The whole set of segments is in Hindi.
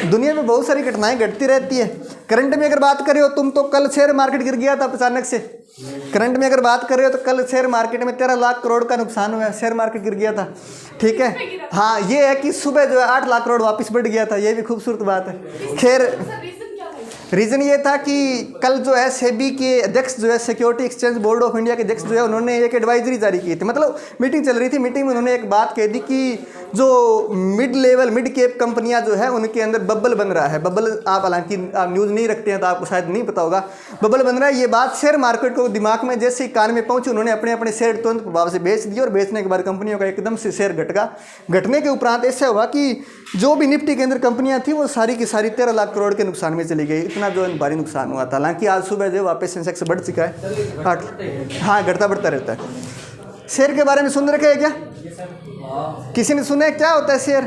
दुनिया में बहुत सारी घटनाएं घटती रहती है। करंट में अगर बात करें हो तुम, तो कल शेयर मार्केट गिर गया था अचानक से। करंट में अगर बात कर रहे हो तो कल शेयर मार्केट में 13 लाख करोड़ का नुकसान हुआ है, शेयर मार्केट गिर गया था। ठीक है, हाँ ये है कि सुबह जो है 8 लाख करोड़ वापस बढ़ गया था, ये भी खूबसूरत बात है। खैर रीज़न ये था कि कल जो है सेबी के अध्यक्ष जो है security exchange board of India के अध्यक्ष जो है उन्होंने एक एडवाइजरी जारी की थी। मतलब मीटिंग चल रही थी, मीटिंग में उन्होंने एक बात कह दी कि जो मिड लेवल मिड कैप कंपनियां जो है उनके अंदर बबल बन रहा है। बबल आप हालांकि आप न्यूज़ नहीं रखते हैं तो आपको शायद नहीं पता होगा, बबल बन रहा है। ये बात शेयर मार्केट को दिमाग में जैसे ही कान में पहुंची, उन्होंने अपने अपने शेयर तुरंत प्रभाव से बेच दिए और बेचने के बाद कंपनियों का एकदम से शेयर घटका। घटने के उपरांत ऐसा हुआ कि जो भी निफ्टी के अंदर कंपनियां थी वो सारी की सारी 13 लाख करोड़ के नुकसान में चली गई। इतना जो भारी नुकसान हुआ था। हालांकि आज सुबह जो वापस सेंसेक्स बढ़ चुका है 8। हाँ घटता बढ़ता रहता है। शेयर के बारे में सुन रखे है क्या? किसी ने सुना है क्या होता है शेयर?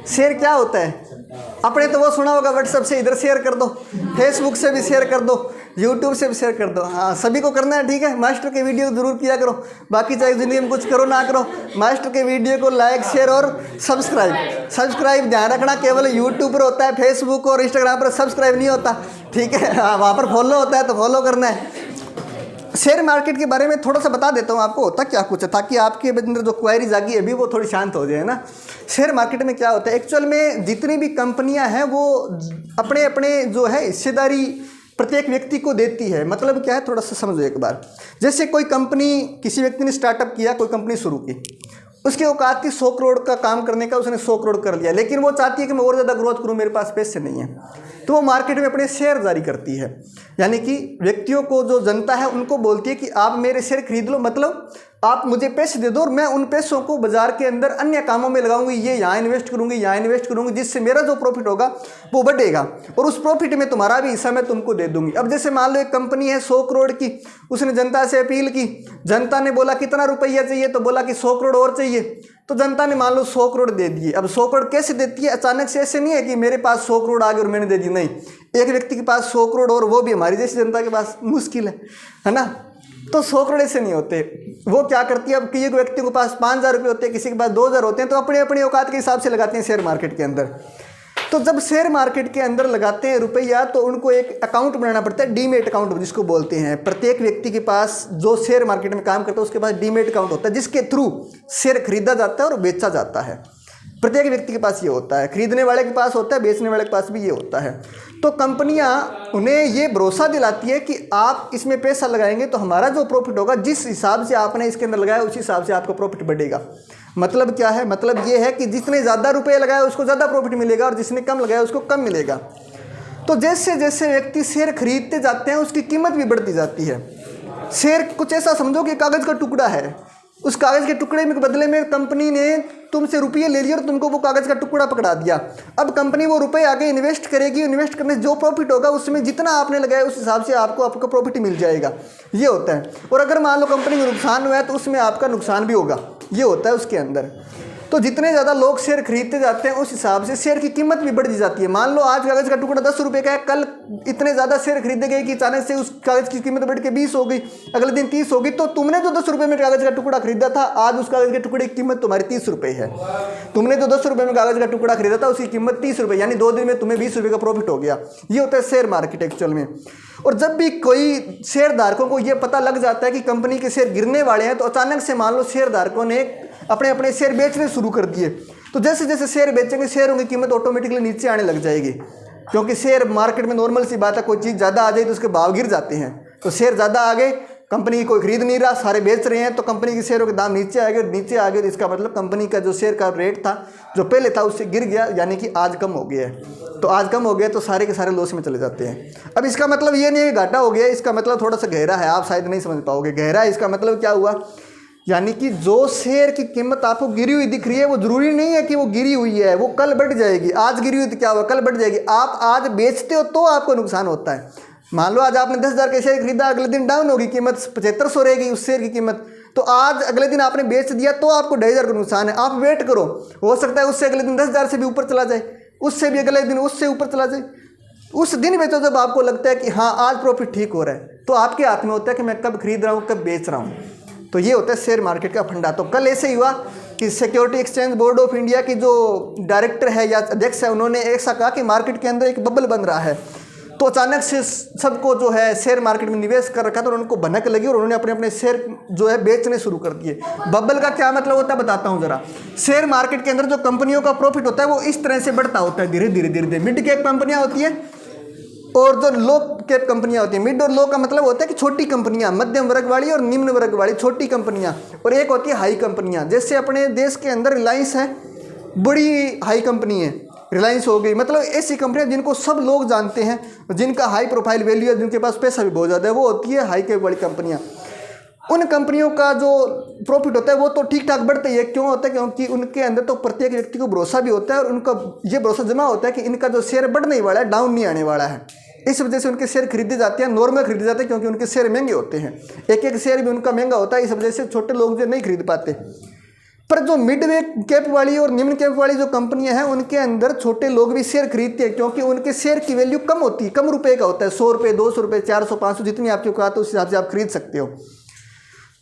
शेयर क्या होता है? अपने तो वो सुना होगा, व्हाट्सएप से इधर शेयर कर दो, फेसबुक से भी शेयर कर दो, यूट्यूब से भी शेयर कर दो। हाँ सभी को करना है, ठीक है। मास्टर के वीडियो जरूर किया करो, बाकी चाहे जिंदगी में कुछ करो ना करो, मास्टर के वीडियो को लाइक शेयर और सब्सक्राइब ध्यान रखना, केवल यूट्यूब पर होता है, फेसबुक और इंस्टाग्राम पर सब्सक्राइब नहीं होता, ठीक है। हाँ वहाँ पर फॉलो होता है तो फॉलो करना है। शेयर मार्केट के बारे में थोड़ा सा बता देता हूँ आपको, होता क्या कुछ है, ताकि आपके अंदर जो क्वेरी जागी अभी वो थोड़ी शांत हो जाए ना। शेयर मार्केट में क्या होता है, एक्चुअल में जितनी भी कंपनियां हैं वो अपने अपने जो है हिस्सेदारी प्रत्येक व्यक्ति को देती है। मतलब क्या है, थोड़ा सा समझो एक बार। जैसे कोई कंपनी, किसी व्यक्ति ने स्टार्टअप किया, कोई कंपनी शुरू की, उसकी औकात थी 100 करोड़ का काम करने का, उसने 100 करोड़ कर लिया, लेकिन वो चाहती है कि मैं और ज़्यादा ग्रोथ करूँ, मेरे पास पैसे नहीं है, तो वो मार्केट में अपने शेयर जारी करती है। यानी कि व्यक्तियों को, जो जनता है उनको बोलती है कि आप मेरे शेयर खरीद लो, मतलब आप मुझे पैसे दे दो और मैं उन पैसों को बाजार के अंदर अन्य कामों में लगाऊंगी, ये यहाँ इन्वेस्ट करूंगी, यहाँ इन्वेस्ट करूंगी, जिससे मेरा जो प्रॉफिट होगा वो बढ़ेगा और उस प्रॉफिट में तुम्हारा भी हिस्सा मैं तुमको दे दूंगी। अब जैसे मान लो एक कंपनी है 100 करोड़ की, उसने जनता से अपील की, जनता ने बोला कितना रुपया चाहिए, तो बोला कि 100 करोड़ और चाहिए, तो जनता ने मान लो 100 करोड़ दे दिए। अब 100 करोड़ कैसे देती है? अचानक से ऐसे नहीं है कि मेरे पास 100 करोड़ आ गए और मैंने दे दी, नहीं। एक व्यक्ति के पास 100 करोड़ और वो भी हमारी जैसी जनता के पास मुश्किल है ना। तो 100 करोड़ ऐसे नहीं होते। वो क्या करती है, अब किसी व्यक्ति के पास 5,000 रुपये होते हैं, किसी के पास 2,000 होते हैं, तो अपने अपने औकात के हिसाब से लगाते हैं शेयर मार्केट के अंदर। तो जब शेयर मार्केट के अंदर लगाते हैं रुपया, तो उनको एक अकाउंट बनाना पड़ता है, डीमेट अकाउंट जिसको बोलते हैं। प्रत्येक व्यक्ति के पास, जो शेयर मार्केट में काम करता है, उसके पास डीमेट अकाउंट होता है, जिसके थ्रू शेयर खरीदा जाता है और बेचा जाता है। प्रत्येक व्यक्ति के पास ये होता है, खरीदने वाले के पास होता है, बेचने वाले के पास भी ये होता है। तो कंपनियां उन्हें ये भरोसा दिलाती है कि आप इसमें पैसा लगाएंगे तो हमारा जो प्रॉफिट होगा, जिस हिसाब से आपने इसके अंदर लगाया उस हिसाब से आपका प्रॉफिट बढ़ेगा। मतलब क्या है, मतलब ये है कि जिसने ज़्यादा रुपये लगाया उसको ज़्यादा प्रॉफिट मिलेगा और जिसने कम लगाया उसको कम मिलेगा। तो जैसे जैसे व्यक्ति शेयर खरीदते जाते हैं उसकी कीमत भी बढ़ती जाती है। शेयर कुछ ऐसा समझो कि कागज़ का टुकड़ा है, उस कागज़ के टुकड़े में बदले में कंपनी ने तुमसे रुपये ले लिए और तुमको वो कागज़ का टुकड़ा पकड़ा दिया। अब कंपनी वो रुपये आगे इन्वेस्ट करेगी, इन्वेस्ट करने से जो प्रॉफिट होगा उसमें जितना आपने लगाया उस हिसाब से आपको आपका प्रॉफिट मिल जाएगा, ये होता है। और अगर मान लो कंपनी में नुकसान हुआ है तो उसमें आपका नुकसान भी होगा, ये होता है उसके अंदर। तो जितने ज़्यादा लोग शेयर खरीदते जाते हैं उस हिसाब से शेयर की कीमत भी बढ़ जाती है। मान लो आज कागज़ का टुकड़ा 10 रुपये का है, कल इतने ज़्यादा शेयर खरीदे गए कि अचानक से उस कागज़ की कीमत बढ़ के 20 हो गई, अगले दिन 30 हो गई। तो तुमने जो 10 रुपये में कागज़ का टुकड़ा खरीदा था, आज उस कागज़ के टुकड़े की कीमत तुम्हारी 30 रुपये है। तुमने जो 10 रुपये में कागज़ का टुकड़ा खरीदा था उसकी कीमत 30 रुपये, यानी 2 दिन में तुम्हें 20 रुपये का प्रॉफिट हो गया। ये होता है शेयर मार्केट एक्चुअल में। और जब भी कोई शेयरधारकों को ये पता लग जाता है कि कंपनी के शेयर गिरने वाले हैं, तो अचानक से मान लो शेयरधारकों ने अपने अपने शेयर बेचने शुरू कर दिए, तो जैसे जैसे शेयर बेचेंगे शेयरों की कीमत ऑटोमेटिकली नीचे आने लग जाएगी। क्योंकि शेयर मार्केट में नॉर्मल सी बात है, कोई चीज़ ज़्यादा आ जाए तो उसके भाव गिर जाते हैं। तो शेयर ज़्यादा आ गए, कंपनी की कोई खरीद नहीं रहा, सारे बेच रहे हैं, तो कंपनी के शेयरों के दाम नीचे आ गए। नीचे आ गए तो इसका मतलब कंपनी का जो शेयर का रेट था जो पहले था उससे गिर गया, यानी कि आज कम हो गया है। तो आज कम हो गया तो सारे के सारे लॉस में चले जाते हैं। अब इसका मतलब ये नहीं है घाटा हो गया, इसका मतलब थोड़ा सा गहरा है, आप शायद नहीं समझ पाओगे। गहरा है इसका मतलब क्या हुआ, यानी कि जो शेयर की कीमत आपको गिरी हुई दिख रही है वो जरूरी नहीं है कि वो गिरी हुई है, वो कल बढ़ जाएगी। आज गिरी हुई तो क्या हुआ, कल बढ़ जाएगी। आप आज बेचते हो तो आपको नुकसान होता है। मान लो आज आपने 10,000 का शेयर खरीदा, अगले दिन डाउन होगी कीमत, 7500 रहेगी उस शेयर की कीमत, तो आज अगले दिन आपने बेच दिया तो आपको 2,500 का नुकसान है। आप वेट करो, हो सकता है उससे अगले दिन 10,000 से भी ऊपर चला जाए, उससे भी अगले दिन उससे ऊपर चला जाए। उस दिन बेचो जब आपको लगता है कि हाँ आज प्रॉफिट ठीक हो रहा है, तो आपके हाथ में होता है कि मैं कब खरीद रहा हूँ कब बेच रहा हूँ। तो ये होता है शेयर मार्केट का फंडा। तो कल ऐसे ही हुआ, कि security exchange board of India की जो डायरेक्टर है या अध्यक्ष है, उन्होंने ऐसा कहा कि मार्केट के अंदर एक बबल बन रहा है। तो अचानक से सबको जो है शेयर मार्केट में निवेश कर रखा था, तो उनको भनक लगी और उन्होंने अपने अपने शेयर जो है बेचने शुरू कर दिए। बबल का क्या मतलब होता है बताता हूँ जरा। शेयर मार्केट के अंदर जो कंपनियों का प्रॉफिट होता है वो इस तरह से बढ़ता होता है, धीरे धीरे धीरे धीरे। मिड कैप कंपनियां होती है और जो लो कैप कंपनियां होती हैं। मिड और लो का मतलब होता है कि छोटी कंपनियां, मध्यम वर्ग वाली और निम्न वर्ग वाली छोटी कंपनियां, और एक होती है हाई कंपनियां। जैसे अपने देश के अंदर रिलायंस है, बड़ी हाई कंपनी है, रिलायंस हो गई। मतलब ऐसी कंपनियां जिनको सब लोग जानते हैं, जिनका हाई प्रोफाइल वैल्यू है, जिनके पास पैसा भी बहुत ज़्यादा है, वो होती है हाई कैप वाली कंपनियां। उन कंपनियों का जो प्रॉफिट होता है वो तो ठीक ठाक बढ़ता ही है। क्यों होता है? क्योंकि उनके अंदर तो प्रत्येक व्यक्ति को भरोसा भी होता है और उनका ये भरोसा जमा होता है कि इनका जो शेयर बढ़ने वाला है, डाउन नहीं आने वाला है। इस वजह से उनके शेयर खरीदे जाते हैं, नॉर्मल खरीदे जाते हैं, क्योंकि उनके शेयर महंगे होते हैं। एक एक शेयर भी उनका महंगा होता है, इस वजह से छोटे लोग जो नहीं खरीद पाते। पर जो मिड कैप वाली और निम्न कैप वाली जो कंपनियां हैं, उनके अंदर छोटे लोग भी शेयर खरीदते हैं, क्योंकि उनके शेयर की वैल्यू कम होती है, कम रुपए का होता है। 100 रुपये, 200 रुपये, 400, 500, जितनी आपकी औकात है उस हिसाब से आप खरीद सकते हो।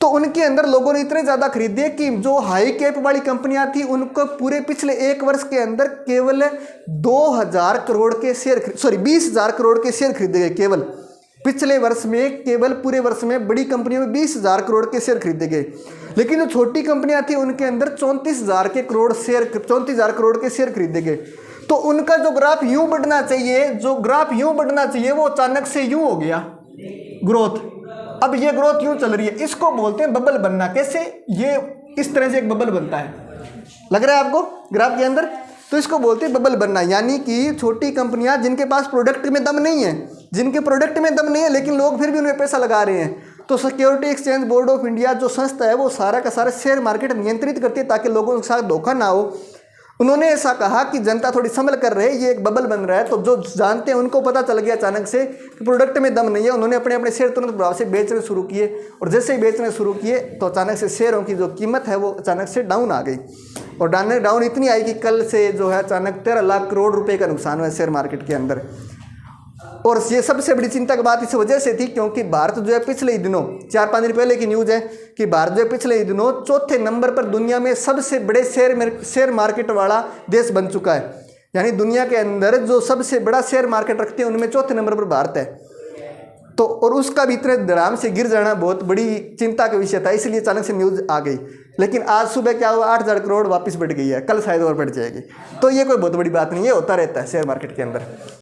तो उनके अंदर लोगों ने इतने ज़्यादा खरीदे कि जो हाई कैप वाली कंपनियां थी, उनको पूरे पिछले 1 वर्ष के अंदर केवल 2000 करोड़ के शेयर 20,000 करोड़ के शेयर खरीदे गए। केवल पिछले वर्ष में, केवल पूरे वर्ष में बड़ी कंपनियों में 20,000 करोड़ के शेयर खरीदे गए। लेकिन जो छोटी कंपनियां थी उनके अंदर 34,000 करोड़ के शेयर खरीदे गए। तो उनका जो ग्राफ यूं बढ़ना चाहिए, वो अचानक से यूं हो गया ग्रोथ। अब ये ग्रोथ यूं चल रही है, इसको बोलते हैं बबल बनना। कैसे? ये इस तरह से एक बबल बनता है, लग रहा है आपको ग्राफ के अंदर? तो इसको बोलते हैं बबल बनना। यानी कि छोटी कंपनियां जिनके पास प्रोडक्ट में दम नहीं है, लेकिन लोग फिर भी उनमें पैसा लगा रहे हैं। तो security exchange board of India जो संस्था है, वो सारा का सारा शेयर मार्केट नियंत्रित करती है ताकि लोगों के साथ धोखा ना हो। उन्होंने ऐसा कहा कि जनता थोड़ी संभल कर रहे, ये एक बबल बन रहा है। तो जो जानते हैं उनको पता चल गया अचानक से कि प्रोडक्ट में दम नहीं है, उन्होंने अपने अपने शेयर तुरंत प्रभाव से बेचने शुरू किए। और जैसे ही बेचने शुरू किए तो अचानक से शेयरों की जो कीमत है वो अचानक से डाउन आ गई। और डाउन इतनी आई कि कल से जो है अचानक 13 लाख करोड़ रुपए का नुकसान हुआ शेयर मार्केट के अंदर। और ये सबसे बड़ी चिंता की बात इस वजह से थी क्योंकि भारत जो है पिछले ही दिनों, 4-5 दिन पहले की न्यूज़ है कि भारत जो है पिछले ही दिनों 4थे नंबर पर दुनिया में सबसे बड़े शेयर मार्केट वाला देश बन चुका है। यानी दुनिया के अंदर जो सबसे बड़ा शेयर मार्केट रखते हैं उनमें 4थे नंबर पर भारत है। तो और उसका भी इतने धड़ाम से गिर जाना बहुत बड़ी चिंता का विषय था, इसलिए अचानक से न्यूज़ आ गई। लेकिन आज सुबह क्या हुआ, 8,000 करोड़ वापस बढ़ गई है, कल शायद और बढ़ जाएगी। तो ये कोई बहुत बड़ी बात नहीं है, होता रहता है शेयर मार्केट के अंदर।